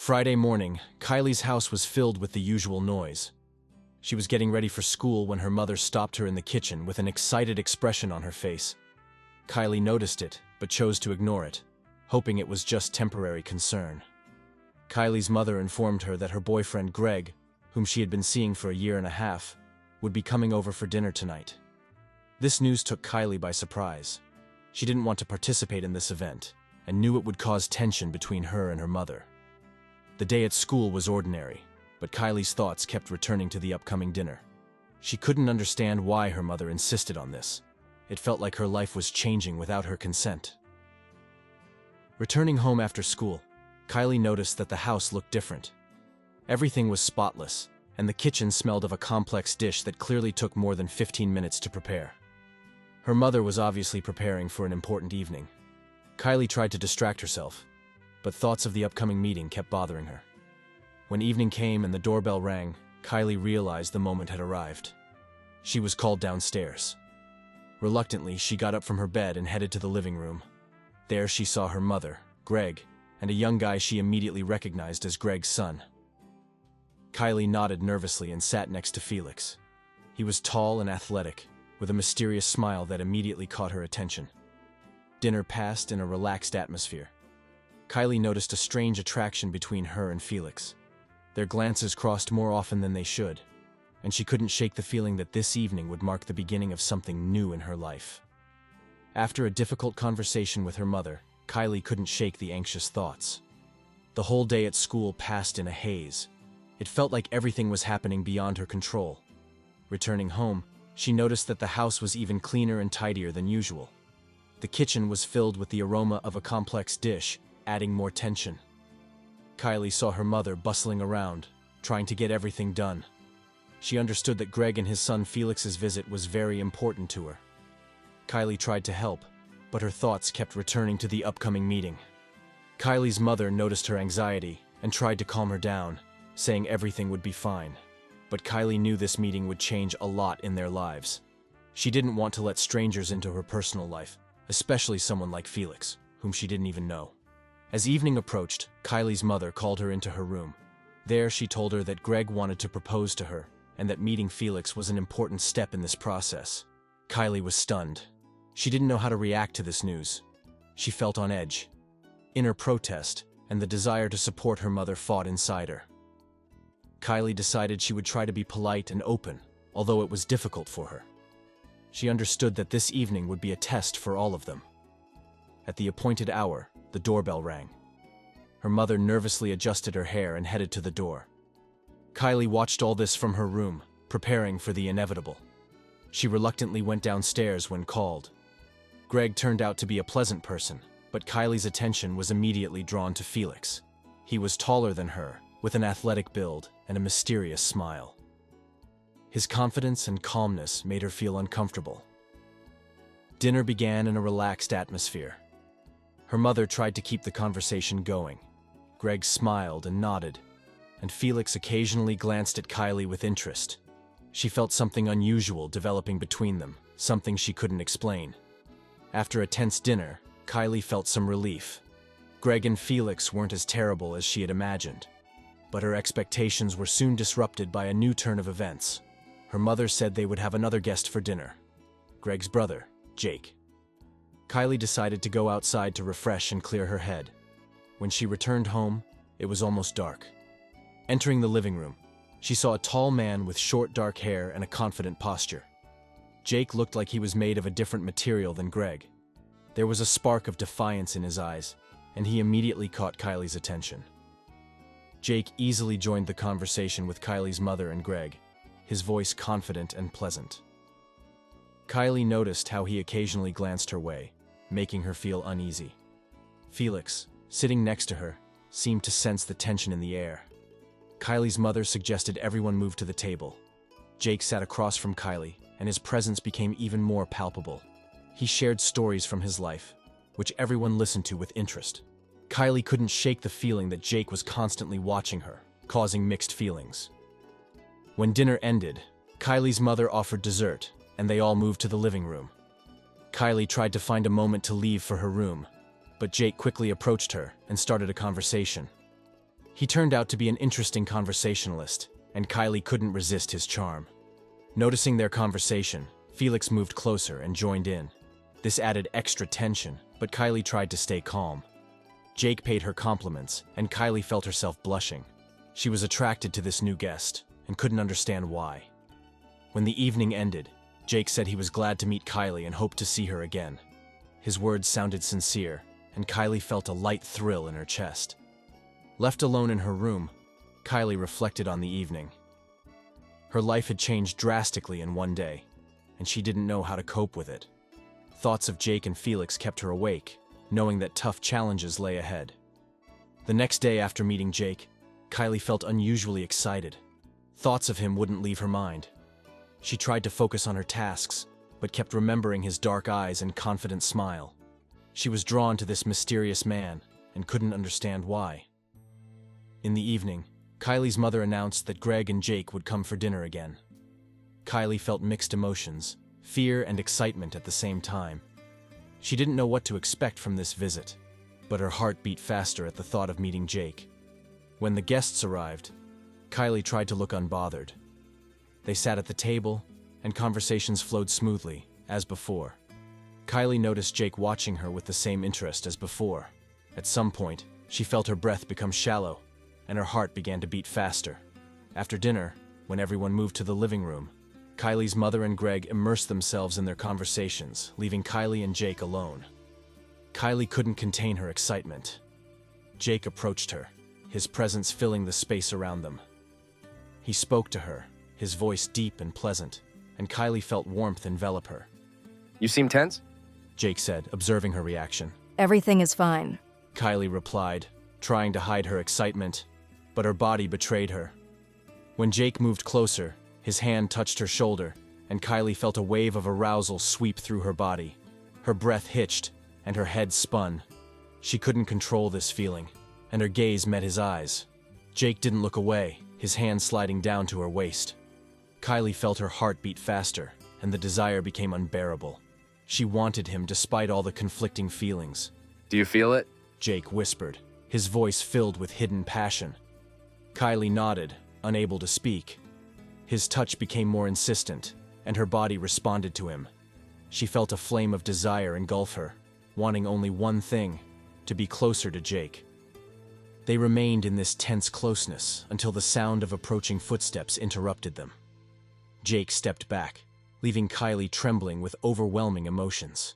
Friday morning, Kylie's house was filled with the usual noise. She was getting ready for school when her mother stopped her in the kitchen with an excited expression on her face. Kylie noticed it, but chose to ignore it, hoping it was just temporary concern. Kylie's mother informed her that her boyfriend Greg, whom she had been seeing for a year and a half, would be coming over for dinner tonight. This news took Kylie by surprise. She didn't want to participate in this event, and knew it would cause tension between her and her mother. The day at school was ordinary, but Kylie's thoughts kept returning to the upcoming dinner. She couldn't understand why her mother insisted on this. It felt like her life was changing without her consent. Returning home after school, Kylie noticed that the house looked different. Everything was spotless, and the kitchen smelled of a complex dish that clearly took more than 15 minutes to prepare. Her mother was obviously preparing for an important evening. Kylie tried to distract herself, but thoughts of the upcoming meeting kept bothering her. When evening came and the doorbell rang, Kylie realized the moment had arrived. She was called downstairs. Reluctantly, she got up from her bed and headed to the living room. There she saw her mother, Greg, and a young guy she immediately recognized as Greg's son. Kylie nodded nervously and sat next to Felix. He was tall and athletic, with a mysterious smile that immediately caught her attention. Dinner passed in a relaxed atmosphere. Kylie noticed a strange attraction between her and Felix. Their glances crossed more often than they should, and she couldn't shake the feeling that this evening would mark the beginning of something new in her life. After a difficult conversation with her mother, Kylie couldn't shake the anxious thoughts. The whole day at school passed in a haze. It felt like everything was happening beyond her control. Returning home, she noticed that the house was even cleaner and tidier than usual. The kitchen was filled with the aroma of a complex dish, adding more tension. Kylie saw her mother bustling around, trying to get everything done. She understood that Greg and his son Felix's visit was very important to her. Kylie tried to help, but her thoughts kept returning to the upcoming meeting. Kylie's mother noticed her anxiety and tried to calm her down, saying everything would be fine. But Kylie knew this meeting would change a lot in their lives. She didn't want to let strangers into her personal life, especially someone like Felix, whom she didn't even know. As evening approached, Kylie's mother called her into her room. There she told her that Greg wanted to propose to her, and that meeting Felix was an important step in this process. Kylie was stunned. She didn't know how to react to this news. She felt on edge. Inner protest and the desire to support her mother fought inside her. Kylie decided she would try to be polite and open, although it was difficult for her. She understood that this evening would be a test for all of them. At the appointed hour, the doorbell rang. Her mother nervously adjusted her hair and headed to the door. Kylie watched all this from her room, preparing for the inevitable. She reluctantly went downstairs when called. Greg turned out to be a pleasant person, but Kylie's attention was immediately drawn to Felix. He was taller than her, with an athletic build and a mysterious smile. His confidence and calmness made her feel uncomfortable. Dinner began in a relaxed atmosphere. Her mother tried to keep the conversation going. Greg smiled and nodded, and Felix occasionally glanced at Kylie with interest. She felt something unusual developing between them, something she couldn't explain. After a tense dinner, Kylie felt some relief. Greg and Felix weren't as terrible as she had imagined, but her expectations were soon disrupted by a new turn of events. Her mother said they would have another guest for dinner, Greg's brother, Jake. Kylie decided to go outside to refresh and clear her head. When she returned home, it was almost dark. Entering the living room, she saw a tall man with short dark hair and a confident posture. Jake looked like he was made of a different material than Greg. There was a spark of defiance in his eyes, and he immediately caught Kylie's attention. Jake easily joined the conversation with Kylie's mother and Greg, his voice confident and pleasant. Kylie noticed how he occasionally glanced her way, making her feel uneasy. Felix, sitting next to her, seemed to sense the tension in the air. Kylie's mother suggested everyone move to the table. Jake sat across from Kylie, and his presence became even more palpable. He shared stories from his life, which everyone listened to with interest. Kylie couldn't shake the feeling that Jake was constantly watching her, causing mixed feelings. When dinner ended, Kylie's mother offered dessert, and they all moved to the living room. Kylie tried to find a moment to leave for her room, but Jake quickly approached her and started a conversation. He turned out to be an interesting conversationalist, and Kylie couldn't resist his charm. Noticing their conversation, Felix moved closer and joined in. This added extra tension, but Kylie tried to stay calm. Jake paid her compliments, and Kylie felt herself blushing. She was attracted to this new guest, and couldn't understand why. When the evening ended, Jake said he was glad to meet Kylie and hoped to see her again. His words sounded sincere, and Kylie felt a light thrill in her chest. Left alone in her room, Kylie reflected on the evening. Her life had changed drastically in one day, and she didn't know how to cope with it. Thoughts of Jake and Felix kept her awake, knowing that tough challenges lay ahead. The next day after meeting Jake, Kylie felt unusually excited. Thoughts of him wouldn't leave her mind. She tried to focus on her tasks, but kept remembering his dark eyes and confident smile. She was drawn to this mysterious man and couldn't understand why. In the evening, Kylie's mother announced that Greg and Jake would come for dinner again. Kylie felt mixed emotions, fear and excitement at the same time. She didn't know what to expect from this visit, but her heart beat faster at the thought of meeting Jake. When the guests arrived, Kylie tried to look unbothered. They sat at the table, and conversations flowed smoothly, as before. Kylie noticed Jake watching her with the same interest as before. At some point, she felt her breath become shallow, and her heart began to beat faster. After dinner, when everyone moved to the living room, Kylie's mother and Greg immersed themselves in their conversations, leaving Kylie and Jake alone. Kylie couldn't contain her excitement. Jake approached her, his presence filling the space around them. He spoke to her, his voice deep and pleasant, and Kylie felt warmth envelop her. You seem tense? Jake said, observing her reaction. Everything is fine. Kylie replied, trying to hide her excitement, but her body betrayed her. When Jake moved closer, his hand touched her shoulder, and Kylie felt a wave of arousal sweep through her body. Her breath hitched, and her head spun. She couldn't control this feeling, and her gaze met his eyes. Jake didn't look away, his hand sliding down to her waist. Kylie felt her heart beat faster, and the desire became unbearable. She wanted him despite all the conflicting feelings. Do you feel it? Jake whispered, his voice filled with hidden passion. Kylie nodded, unable to speak. His touch became more insistent, and her body responded to him. She felt a flame of desire engulf her, wanting only one thing, to be closer to Jake. They remained in this tense closeness until the sound of approaching footsteps interrupted them. Jake stepped back, leaving Kylie trembling with overwhelming emotions.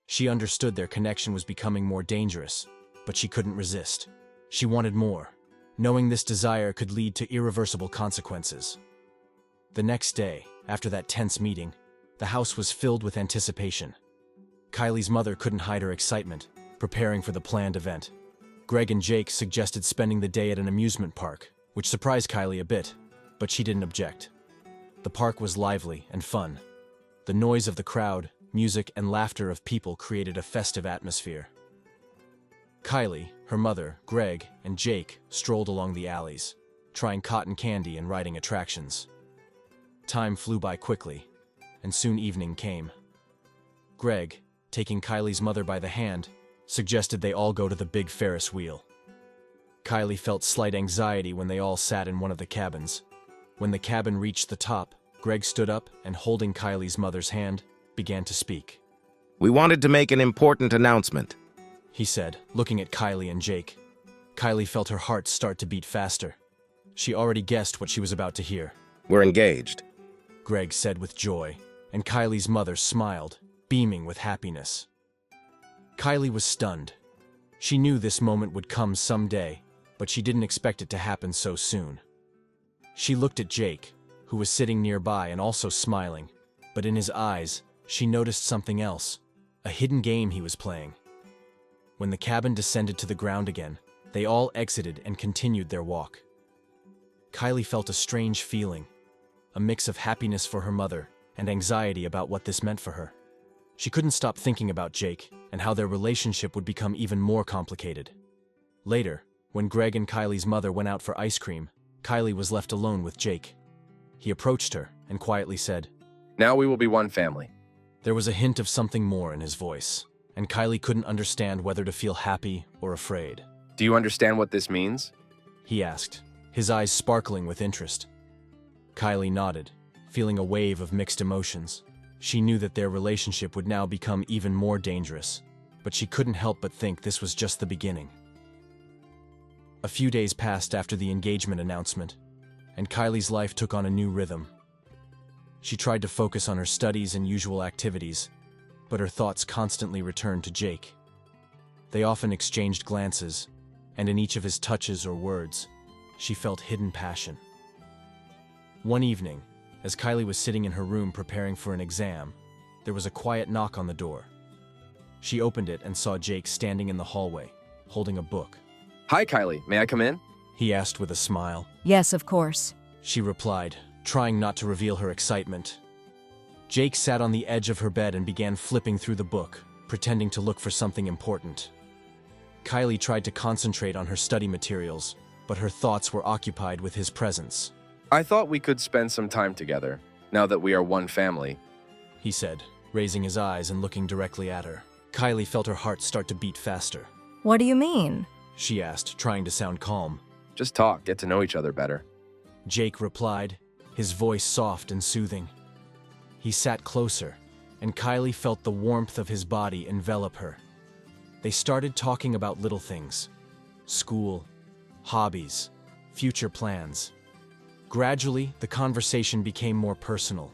She understood their connection was becoming more dangerous, but she couldn't resist. She wanted more, knowing this desire could lead to irreversible consequences. The next day, after that tense meeting, the house was filled with anticipation. Kylie's mother couldn't hide her excitement, preparing for the planned event. Greg and Jake suggested spending the day at an amusement park, which surprised Kylie a bit, but she didn't object. The park was lively and fun. The noise of the crowd, music, and laughter of people created a festive atmosphere. Kylie, her mother, Greg, and Jake strolled along the alleys, trying cotton candy and riding attractions. Time flew by quickly, and soon evening came. Greg, taking Kylie's mother by the hand, suggested they all go to the big Ferris wheel. Kylie felt slight anxiety when they all sat in one of the cabins. When the cabin reached the top, Greg stood up and, holding Kylie's mother's hand, began to speak. We wanted to make an important announcement, he said, looking at Kylie and Jake. Kylie felt her heart start to beat faster. She already guessed what she was about to hear. We're engaged. Greg said with joy, and Kylie's mother smiled, beaming with happiness. Kylie was stunned. She knew this moment would come someday, but she didn't expect it to happen so soon. She looked at Jake, who was sitting nearby and also smiling, but in his eyes, she noticed something else, a hidden game he was playing. When the cabin descended to the ground again, they all exited and continued their walk. Kylie felt a strange feeling, a mix of happiness for her mother and anxiety about what this meant for her. She couldn't stop thinking about Jake and how their relationship would become even more complicated. Later, when Greg and Kylie's mother went out for ice cream, Kylie was left alone with Jake. He approached her and quietly said, Now we will be one family. There was a hint of something more in his voice, and Kylie couldn't understand whether to feel happy or afraid. Do you understand what this means? he asked, his eyes sparkling with interest. Kylie nodded, feeling a wave of mixed emotions. She knew that their relationship would now become even more dangerous, but she couldn't help but think this was just the beginning. A few days passed after the engagement announcement, and Kylie's life took on a new rhythm. She tried to focus on her studies and usual activities, but her thoughts constantly returned to Jake. They often exchanged glances, and in each of his touches or words, she felt hidden passion. One evening, as Kylie was sitting in her room preparing for an exam, there was a quiet knock on the door. She opened it and saw Jake standing in the hallway, holding a book. Hi, Kylie. May I come in? He asked with a smile. Yes, of course. She replied, trying not to reveal her excitement. Jake sat on the edge of her bed and began flipping through the book, pretending to look for something important. Kylie tried to concentrate on her study materials, but her thoughts were occupied with his presence. I thought we could spend some time together, now that we are one family. He said, raising his eyes and looking directly at her. Kylie felt her heart start to beat faster. What do you mean? She asked, trying to sound calm. Just talk, get to know each other better. Jake replied, his voice soft and soothing. He sat closer, and Kylie felt the warmth of his body envelop her. They started talking about little things: school, hobbies, future plans. Gradually, the conversation became more personal.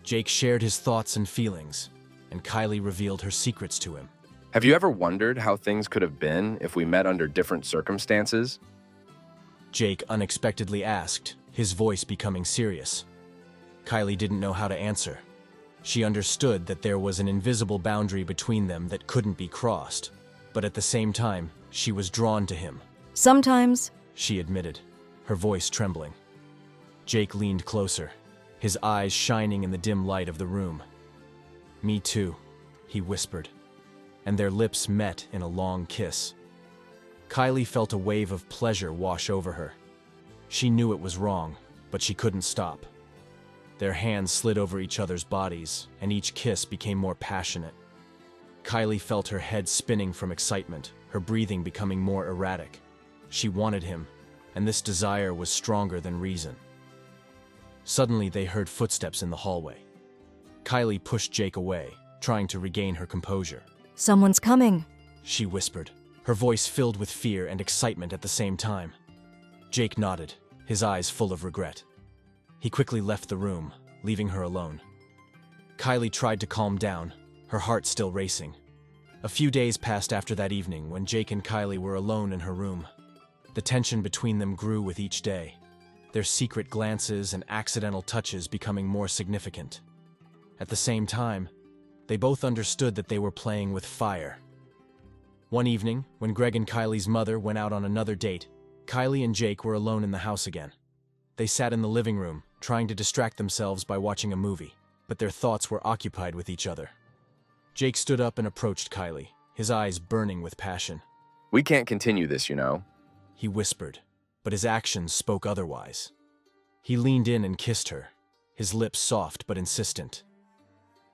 Jake shared his thoughts and feelings, and Kylie revealed her secrets to him. Have you ever wondered how things could have been if we met under different circumstances? Jake unexpectedly asked, his voice becoming serious. Kylie didn't know how to answer. She understood that there was an invisible boundary between them that couldn't be crossed, but at the same time, she was drawn to him. Sometimes. She admitted, her voice trembling. Jake leaned closer, his eyes shining in the dim light of the room. Me too, he whispered, and their lips met in a long kiss. Kylie felt a wave of pleasure wash over her. She knew it was wrong, but she couldn't stop. Their hands slid over each other's bodies, and each kiss became more passionate. Kylie felt her head spinning from excitement, her breathing becoming more erratic. She wanted him, and this desire was stronger than reason. Suddenly, they heard footsteps in the hallway. Kylie pushed Jake away, trying to regain her composure. Someone's coming, She whispered, her voice filled with fear and excitement at the same time. Jake nodded, his eyes full of regret. He quickly left the room, leaving her alone. Kylie tried to calm down, her heart still racing. A few days passed after that evening when Jake and Kylie were alone in her room. The tension between them grew with each day, their secret glances and accidental touches becoming more significant. At the same time, they both understood that they were playing with fire. One evening, when Greg and Kylie's mother went out on another date, Kylie and Jake were alone in the house again. They sat in the living room, trying to distract themselves by watching a movie, but their thoughts were occupied with each other. Jake stood up and approached Kylie, his eyes burning with passion. We can't continue this, you know. He whispered, but his actions spoke otherwise. He leaned in and kissed her, his lips soft but insistent.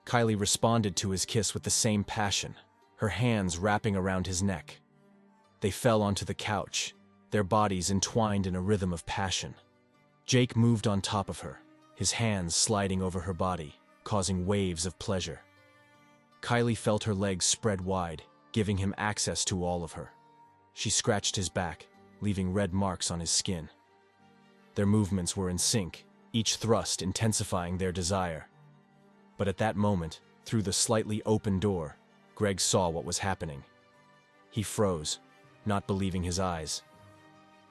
Kylie responded to his kiss with the same passion, her hands wrapping around his neck. They fell onto the couch, their bodies entwined in a rhythm of passion. Jake moved on top of her, his hands sliding over her body, causing waves of pleasure. Kylie felt her legs spread wide, giving him access to all of her. She scratched his back, leaving red marks on his skin. Their movements were in sync, each thrust intensifying their desire. But at that moment, through the slightly open door, Greg saw what was happening. He froze, not believing his eyes.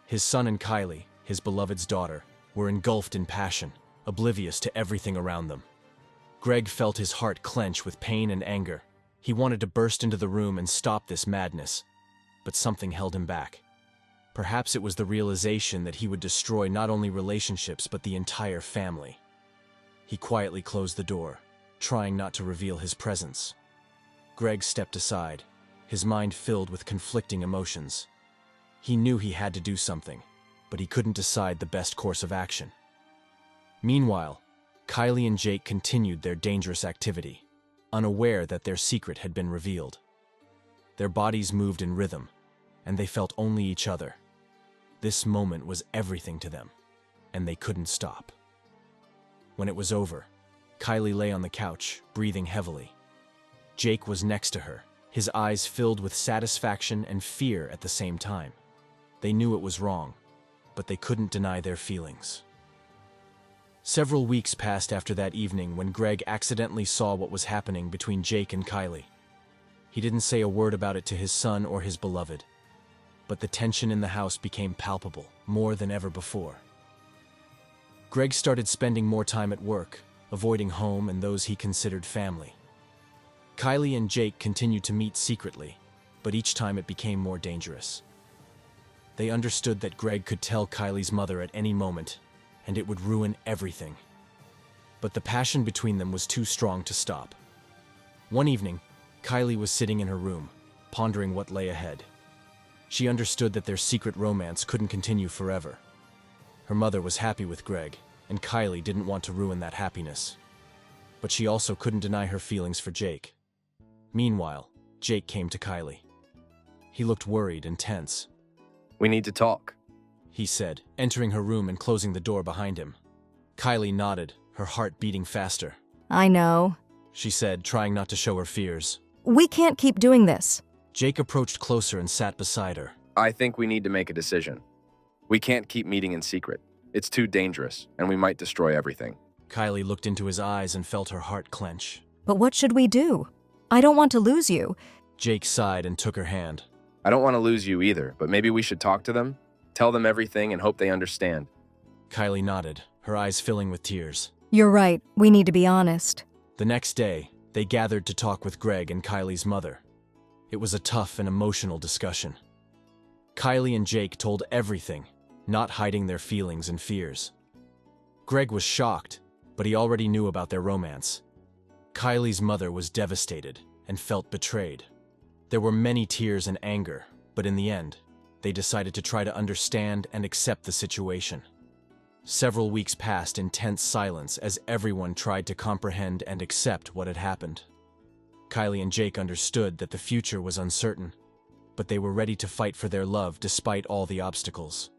His son and Kylie, his beloved's daughter, were engulfed in passion, oblivious to everything around them. Greg felt his heart clench with pain and anger. He wanted to burst into the room and stop this madness, but something held him back. Perhaps it was the realization that he would destroy not only relationships but the entire family. He quietly closed the door, trying not to reveal his presence. Greg stepped aside, his mind filled with conflicting emotions. He knew he had to do something, but he couldn't decide the best course of action. Meanwhile, Kylie and Jake continued their dangerous activity, unaware that their secret had been revealed. Their bodies moved in rhythm, and they felt only each other. This moment was everything to them, and they couldn't stop. When it was over, Kylie lay on the couch, breathing heavily. Jake was next to her, his eyes filled with satisfaction and fear at the same time. They knew it was wrong, but they couldn't deny their feelings. Several weeks passed after that evening when Greg accidentally saw what was happening between Jake and Kylie. He didn't say a word about it to his son or his beloved, but the tension in the house became palpable, more than ever before. Greg started spending more time at work, avoiding home and those he considered family. Kylie and Jake continued to meet secretly, but each time it became more dangerous. They understood that Greg could tell Kylie's mother at any moment, and it would ruin everything. But the passion between them was too strong to stop. One evening, Kylie was sitting in her room, pondering what lay ahead. She understood that their secret romance couldn't continue forever. Her mother was happy with Greg, and Kylie didn't want to ruin that happiness. But she also couldn't deny her feelings for Jake. Meanwhile, Jake came to Kylie. He looked worried and tense. We need to talk, he said, entering her room and closing the door behind him. Kylie nodded, her heart beating faster. I know. She said, trying not to show her fears. We can't keep doing this. Jake approached closer and sat beside her. I think we need to make a decision. We can't keep meeting in secret. It's too dangerous, and we might destroy everything. Kylie looked into his eyes and felt her heart clench. But what should we do? I don't want to lose you. Jake sighed and took her hand. I don't want to lose you either, but maybe we should talk to them, tell them everything, and hope they understand. Kylie nodded, her eyes filling with tears. You're right. We need to be honest. The next day, they gathered to talk with Greg and Kylie's mother. It was a tough and emotional discussion. Kylie and Jake told everything, not hiding their feelings and fears. Greg was shocked, but he already knew about their romance. Kylie's mother was devastated and felt betrayed. There were many tears and anger, but in the end, they decided to try to understand and accept the situation. Several weeks passed in tense silence as everyone tried to comprehend and accept what had happened. Kylie and Jake understood that the future was uncertain, but they were ready to fight for their love despite all the obstacles.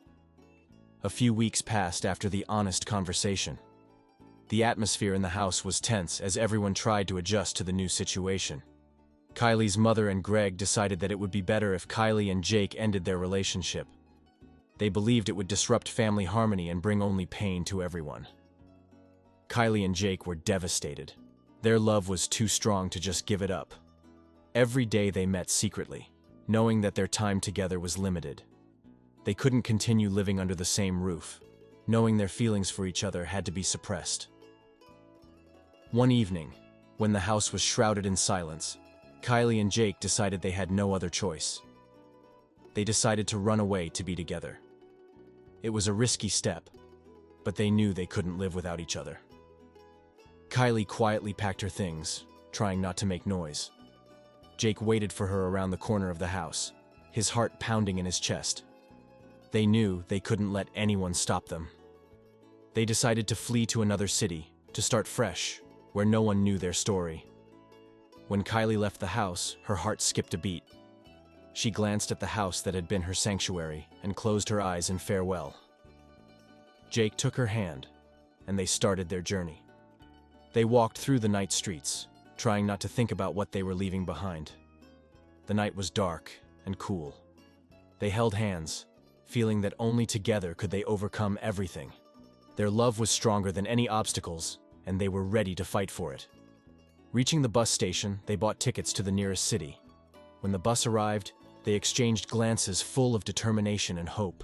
A few weeks passed after the honest conversation. The atmosphere in the house was tense as everyone tried to adjust to the new situation. Kylie's mother and Greg decided that it would be better if Kylie and Jake ended their relationship. They believed it would disrupt family harmony and bring only pain to everyone. Kylie and Jake were devastated. Their love was too strong to just give it up. Every day they met secretly, knowing that their time together was limited. They couldn't continue living under the same roof, knowing their feelings for each other had to be suppressed. One evening, when the house was shrouded in silence, Kylie and Jake decided they had no other choice. They decided to run away to be together. It was a risky step, but they knew they couldn't live without each other. Kylie quietly packed her things, trying not to make noise. Jake waited for her around the corner of the house, his heart pounding in his chest. They knew they couldn't let anyone stop them. They decided to flee to another city, to start fresh, where no one knew their story. When Kylie left the house, her heart skipped a beat. She glanced at the house that had been her sanctuary and closed her eyes in farewell. Jake took her hand, and they started their journey. They walked through the night streets, trying not to think about what they were leaving behind. The night was dark and cool. They held hands, feeling that only together could they overcome everything. Their love was stronger than any obstacles, and they were ready to fight for it. Reaching the bus station, they bought tickets to the nearest city. When the bus arrived, they exchanged glances full of determination and hope.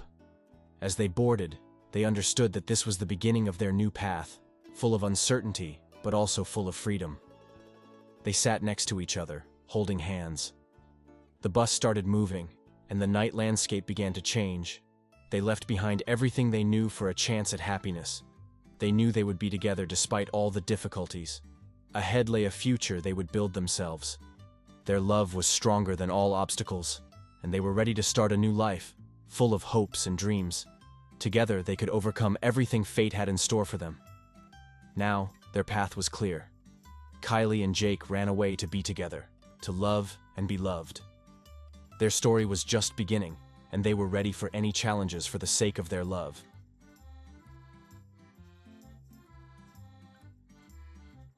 As they boarded, they understood that this was the beginning of their new path, full of uncertainty, but also full of freedom. They sat next to each other, holding hands. The bus started moving, and the night landscape began to change. They left behind everything they knew for a chance at happiness. They knew they would be together despite all the difficulties. Ahead lay a future they would build themselves. Their love was stronger than all obstacles, and they were ready to start a new life, full of hopes and dreams. Together, they could overcome everything fate had in store for them. Now, their path was clear. Kylie and Jake ran away to be together, to love and be loved. Their story was just beginning, and they were ready for any challenges for the sake of their love.